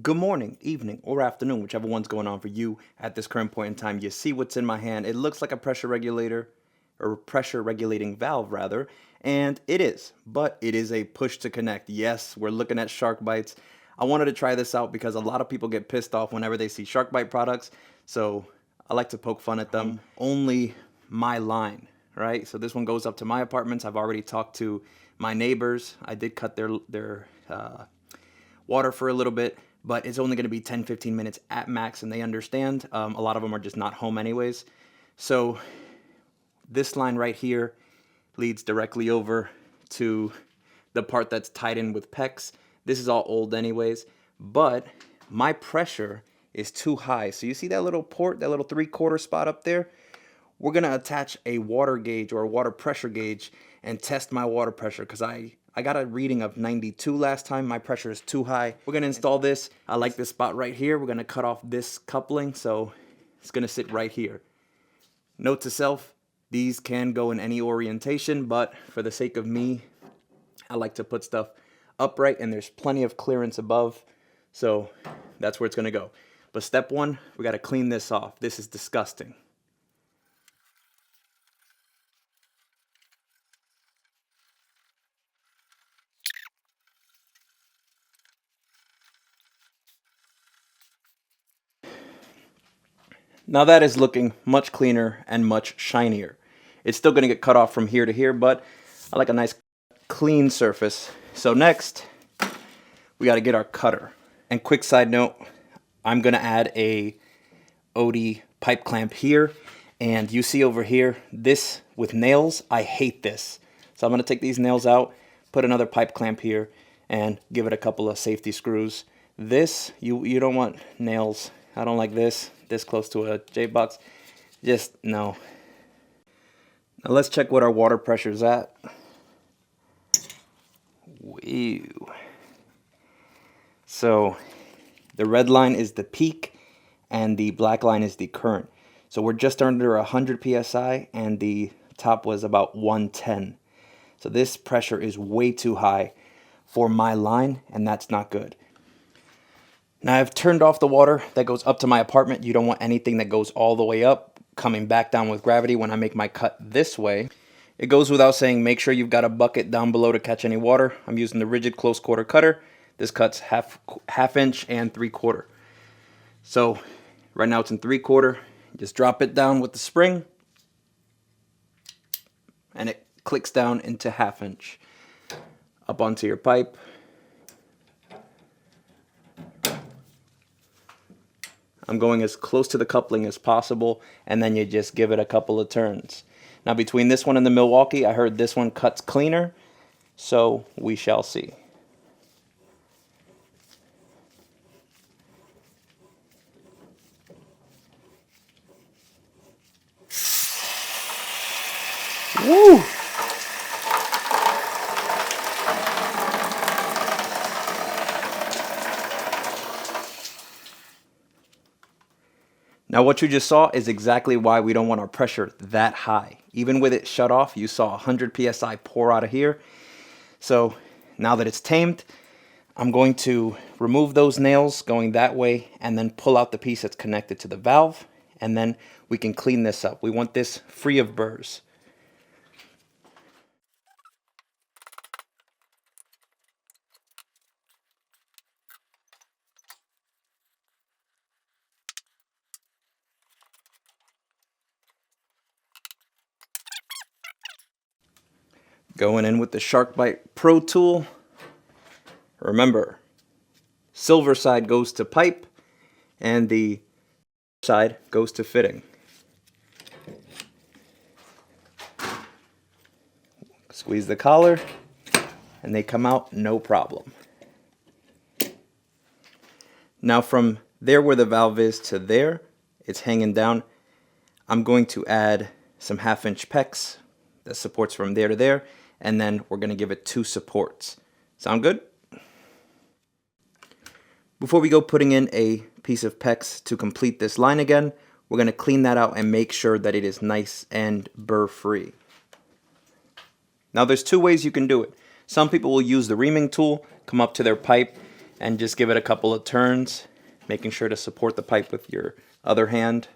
Good morning, evening, or afternoon, whichever one's going on for you at this current point in time. You see what's in my hand. It looks like a pressure regulator, or pressure regulating valve rather, and it is, but it is a push to connect. Yes, we're looking at SHARKBITEs. I wanted to try this out because a lot of people get pissed off whenever they see SHARKBITE products, so I like to poke fun at them. Only my line, right? So this one goes up to my apartments. I've already talked to my neighbors. I did cut their water for a little bit, but it's only going to be 10-15 minutes at max, and they understand. A lot of them are just not home anyways. So this line right here leads directly over to the part that's tied in with PEX. This is all old anyways, but my pressure is too high. So you see that little port, that little 3/4 spot up there? We're going to attach a water gauge or a water pressure gauge and test my water pressure, because I got a reading of 92 last time. My pressure is too high. We're going to install this. I like this spot right here. We're going to cut off this coupling, so it's going to sit right here. Note to self, these can go in any orientation, but for the sake of me, I like to put stuff upright, and there's plenty of clearance above, so that's where it's going to go. But step one, we got to clean this off. This is disgusting. Now that is looking much cleaner and much shinier. It's still going to get cut off from here to here, but I like a nice clean surface. So next, we got to get our cutter. And quick side note, I'm going to add a OD pipe clamp here. And you see over here, this with nails, I hate this. So I'm going to take these nails out, put another pipe clamp here, and give it a couple of safety screws. This, you don't want nails. I don't like this close to a J-box. Just no. Now let's check what our water pressure is at. Woo. So the red line is the peak and the black line is the current. So we're just under 100 psi and the top was about 110. So this pressure is way too high for my line, and that's not good. Now I've turned off the water that goes up to my apartment. You don't want anything that goes all the way up coming back down with gravity when I make my cut this way. It goes without saying, make sure you've got a bucket down below to catch any water. I'm using the rigid close quarter cutter. This cuts half inch and 3/4. So right now it's in 3/4. Just drop it down with the spring and it clicks down into 1/2 inch up onto your pipe. I'm going as close to the coupling as possible, and then you just give it a couple of turns. Now between this one and the Milwaukee, I heard this one cuts cleaner, so we shall see. Woo! Now what you just saw is exactly why we don't want our pressure that high. Even with it shut off, you saw 100 psi pour out of here. So now that it's tamed, I'm going to remove those nails going that way and then pull out the piece that's connected to the valve, and then we can clean this up. We want this free of burrs. Going in with the SHARKBITE Pro tool. Remember, silver side goes to pipe and the side goes to fitting. Squeeze the collar and they come out no problem. Now from there where the valve is to there, it's hanging down. I'm going to add some 1/2 inch PEX that supports from there to there, and then we're going to give it 2 supports. Sound good? Before we go putting in a piece of PEX to complete this line again, we're going to clean that out and make sure that it is nice and burr free. Now there's 2 ways you can do it. Some people will use the reaming tool, come up to their pipe and just give it a couple of turns, making sure to support the pipe with your other hand,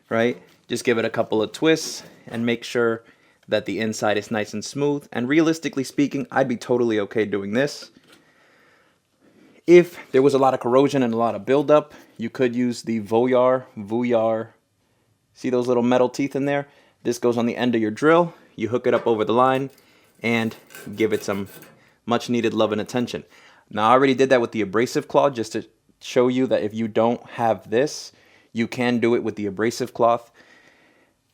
right? Just give it a couple of twists and make sure that the inside is nice and smooth. And realistically speaking, I'd be totally okay doing this. If there was a lot of corrosion and a lot of buildup, you could use the Vuyar. See those little metal teeth in there? This goes on the end of your drill. You hook it up over the line and give it some much needed love and attention. Now, I already did that with the abrasive cloth just to show you that if you don't have this, you can do it with the abrasive cloth.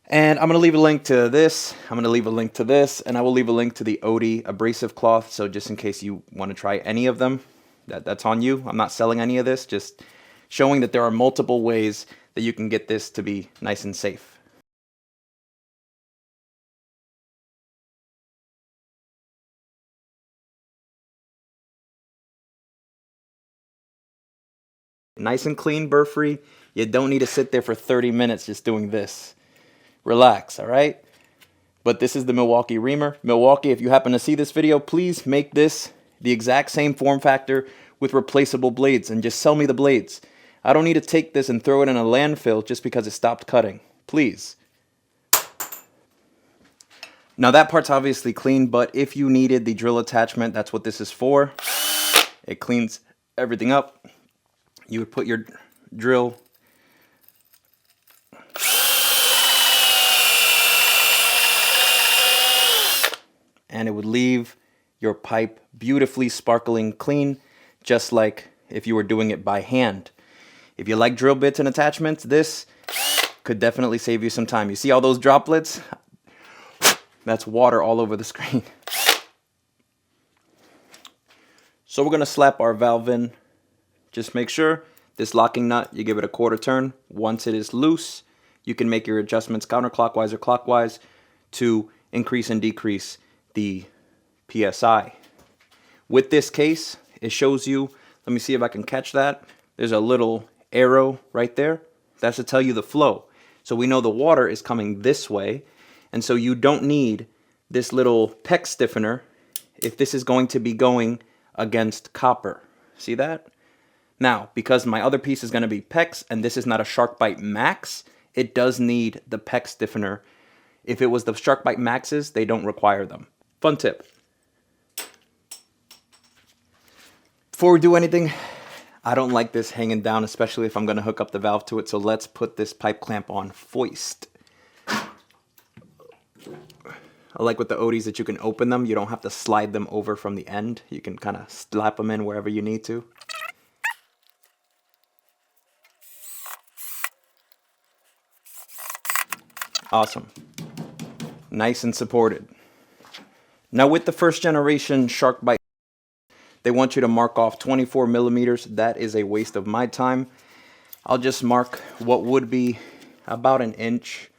And I'm going to leave a link to this. I'm going to leave a link to this, and I will leave a link to the Odie abrasive cloth. So just in case you want to try any of them, that's on you. I'm not selling any of this, just showing that there are multiple ways that you can get this to be nice and safe. Nice and clean, burr-free. You don't need to sit there for 30 minutes just doing this. Relax, all right? But this is the Milwaukee Reamer. Milwaukee, if you happen to see this video, please make this the exact same form factor with replaceable blades and just sell me the blades. I don't need to take this and throw it in a landfill just because it stopped cutting. Please. Now that part's obviously clean, but if you needed the drill attachment, that's what this is for. It cleans everything up. You would put your drill and it would leave your pipe beautifully sparkling clean, just like if you were doing it by hand. If you like drill bits and attachments, this could definitely save you some time. You see all those droplets? That's water all over the screen. So we're going to slap our valve in. Just make sure this locking nut, you give it a quarter turn. Once it is loose, you can make your adjustments counterclockwise or clockwise to increase and decrease the PSI. With this case, it shows you, let me see if I can catch that. There's a little arrow right there. That's to tell you the flow. So we know the water is coming this way, and so you don't need this little PEX stiffener if this is going to be going against copper. See that? Now, because my other piece is going to be PEX and this is not a SHARKBITE Max, it does need the PEX stiffener. If it was the SHARKBITE Maxes, they don't require them. Fun tip. Before we do anything, I don't like this hanging down, especially if I'm going to hook up the valve to it, so let's put this pipe clamp on foist. I like with the Odies that you can open them. You don't have to slide them over from the end. You can kind of slap them in wherever you need to. Awesome. Nice and supported. Now with the first generation SHARKBITE, they want you to mark off 24 millimeters. That is a waste of my time. I'll just mark what would be about an inch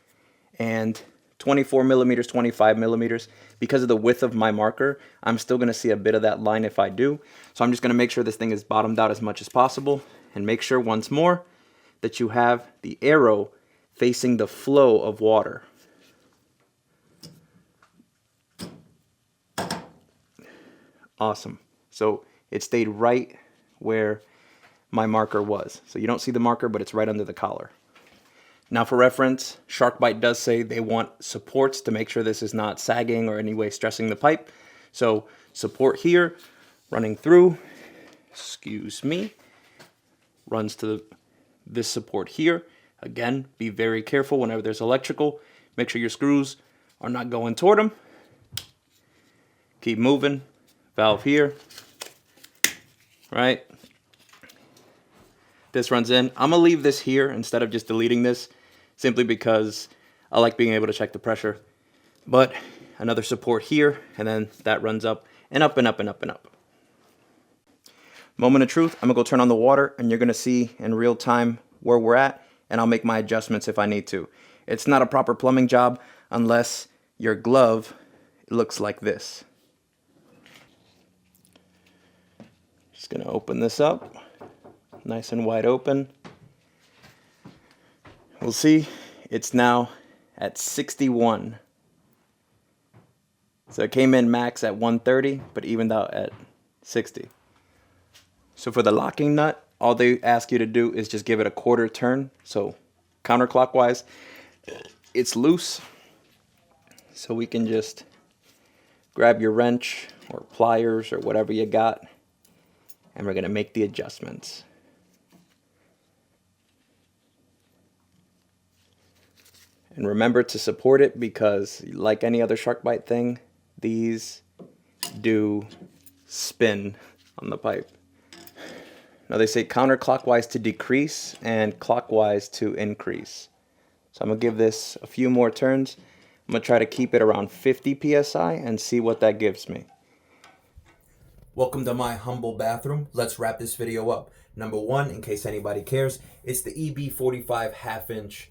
and 24 millimeters, 25 millimeters. Because of the width of my marker, I'm still going to see a bit of that line if I do. So I'm just going to make sure this thing is bottomed out as much as possible and make sure once more that you have the arrow facing the flow of water. Awesome. So it stayed right where my marker was. So you don't see the marker, but it's right under the collar. Now for reference, SHARKBITE does say they want supports to make sure this is not sagging or any way stressing the pipe. So support here, running through, excuse me, runs to this support here. Again, be very careful whenever there's electrical. Make sure your screws are not going toward them. Keep moving. Valve here. Right? This runs in. I'm going to leave this here instead of just deleting this, simply because I like being able to check the pressure. But another support here, and then that runs up and up and up and up and up. Moment of truth, I'm going to go turn on the water, and you're going to see in real time where we're at, and I'll make my adjustments if I need to. It's not a proper plumbing job unless your glove looks like this. Just going to open this up, nice and wide open. We'll see, it's now at 61. So it came in max at 130, but evened out at 60. So for the locking nut, all they ask you to do is just give it a quarter turn. So counterclockwise, it's loose. So we can just grab your wrench or pliers or whatever you got, and we're gonna make the adjustments. And remember to support it, because like any other SHARKBITE thing, these do spin on the pipe. Now they say counterclockwise to decrease and clockwise to increase. So I'm gonna give this a few more turns. I'm gonna try to keep it around 50 psi and see what that gives me. Welcome to my humble bathroom. Let's wrap this video up. Number one, in case anybody cares, it's the EB45 half-inch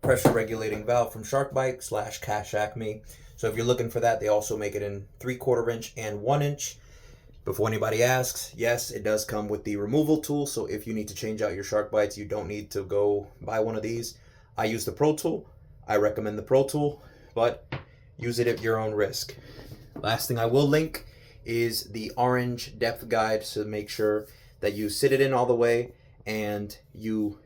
pressure regulating valve from SHARKBITE / Cash Acme. So if you're looking for that, they also make it in 3/4 inch and 1 inch. Before anybody asks, yes, it does come with the removal tool. So if you need to change out your SHARKBITEs, you don't need to go buy one of these. I use the Pro Tool. I recommend the Pro Tool, but use it at your own risk. Last thing I will link is the orange depth guide, so make sure that you sit it in all the way and you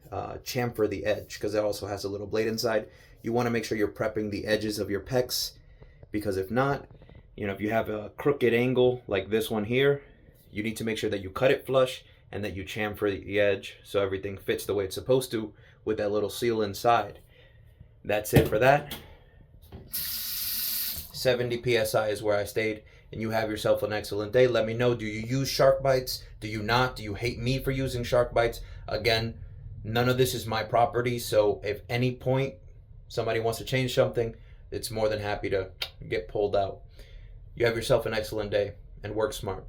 chamfer the edge, because it also has a little blade inside. You want to make sure you're prepping the edges of your pecs, because if not, if you have a crooked angle like this one here, you need to make sure that you cut it flush and that you chamfer the edge so everything fits the way it's supposed to with that little seal inside. That's it for that. 70 psi is where I stayed, and you have yourself an excellent day. Let me know, do you use SHARKBITEs? Do you not? Do you hate me for using SHARKBITEs? Again, none of this is my property, so if any point somebody wants to change something, it's more than happy to get pulled out. You have yourself an excellent day, and work smart.